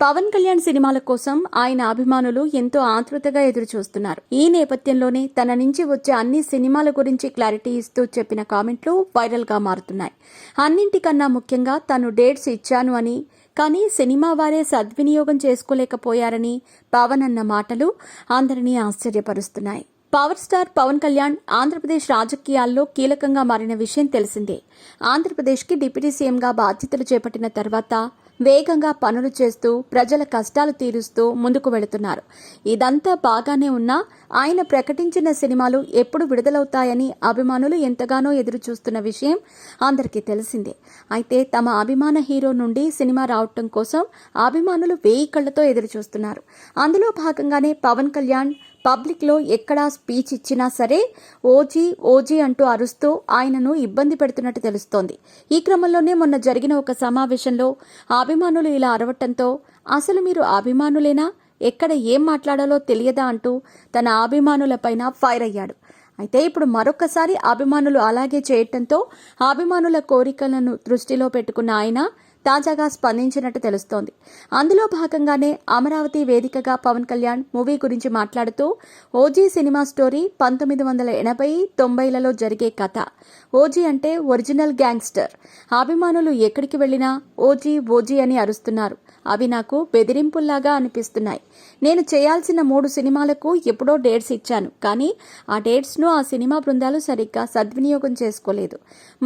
పవన్ కళ్యాణ్ సినిమాల కోసం ఆయన అభిమానులు ఎంతో ఆతృతగా ఎదురుచూస్తున్నారు. ఈ నేపథ్యంలోనే తన నుంచి వచ్చే అన్ని సినిమాల గురించి క్లారిటీ ఇస్తూ చెప్పిన కామెంట్లు వైరల్ గా మారుతున్నాయి. అన్నింటికన్నా ముఖ్యంగా తాను డేట్స్ ఇచ్చాను అని, కానీ సినిమా వారే సద్వినియోగం చేసుకోలేకపోయారని పవన్ అన్న మాటలు అందరినీ ఆశ్చర్యపరుస్తున్నాయి. పవర్ స్టార్ పవన్ కళ్యాణ్ ఆంధ్రప్రదేశ్ రాజకీయాల్లో కీలకంగా మారిన విషయం తెలిసిందే. ఆంధ్రప్రదేశ్కి డిప్యూటీ సీఎంగా బాధ్యతలు చేపట్టిన తర్వాత వేగంగా పనులు చేస్తూ ప్రజల కష్టాలు తీరుస్తూ ముందుకు వెళుతున్నారు. ఇదంతా బాగానే ఉన్నా ఆయన ప్రకటించిన సినిమాలు ఎప్పుడు విడుదలవుతాయని అభిమానులు ఎంతగానో ఎదురు చూస్తున్న విషయం అందరికీ తెలిసిందే. అయితే తమ అభిమాన హీరో నుండి సినిమా రావటం కోసం అభిమానులు 1000 కళ్లతో ఎదురు చూస్తున్నారు. అందులో భాగంగానే పవన్ కళ్యాణ్ పబ్లిక్లో ఎక్కడా స్పీచ్ ఇచ్చినా సరే ఓజీ అంటూ అరుస్తూ ఆయనను ఇబ్బంది పెడుతున్నట్టు తెలుస్తోంది. ఈ క్రమంలోనే మొన్న జరిగిన ఒక సమావేశంలో అభిమానులు ఇలా అరవటంతో అసలు మీరు అభిమానులేనా, ఎక్కడ ఏం మాట్లాడాలో తెలియదా అంటూ తన అభిమానులపైన ఫైర్ అయ్యాడు. అయితే ఇప్పుడు మరొకసారి అభిమానులు అలాగే చేయటంతో అభిమానుల కోరికలను దృష్టిలో పెట్టుకున్న ఆయన తాజాగా స్పందించినట్టు తెలుస్తోంది. అందులో భాగంగానే అమరావతి వేదికగా పవన్ కళ్యాణ్ మూవీ గురించి మాట్లాడుతూ ఓజీ సినిమా స్టోరీ 1980-90లలో జరిగే కథ. ఓజీ అంటే ఒరిజినల్ గ్యాంగ్స్టర్. అభిమానులు ఎక్కడికి వెళ్లినా ఓజీ అని అరుస్తున్నారు. అవి నాకు బెదిరింపుల్లాగా అనిపిస్తున్నాయి. నేను చేయాల్సిన 3 సినిమాలకు ఎప్పుడో డేట్స్ ఇచ్చాను, కానీ ఆ డేట్స్ను ఆ సినిమా బృందాలు సరిగ్గా సద్వినియోగం చేసుకోలేదు.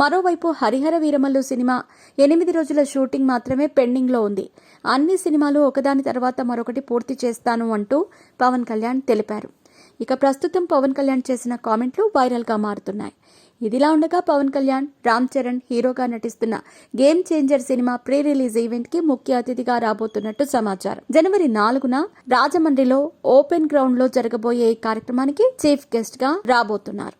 మరోవైపు హరిహర వీరమల్లు సినిమా 8 రోజుల షూటింగ్ మాత్రమే పెండింగ్లో ఉంది. అన్ని సినిమాలు ఒకదాని తర్వాత మరొకటి పూర్తి చేస్తాను అంటూ పవన్ కళ్యాణ్ తెలిపారు. ఇక ప్రస్తుతం పవన్ కళ్యాణ్ చేసిన కామెంట్లు వైరల్గా మారుతున్నాయి. ఇదిలా ఉండగా పవన్ కళ్యాణ్, రామ్ చరణ్ హీరోగా నటిస్తున్న game changer cinema pre release event కి ముఖ్య అతిథిగా రాబోతున్నట్టు సమాచారం. జనవరి 4న రాజమండ్రిలో ఓపెన్ గ్రౌండ్ లో జరగబోయే ఈ కార్యక్రమానికి చీఫ్ గెస్ట్ గా రాబోతున్నారు.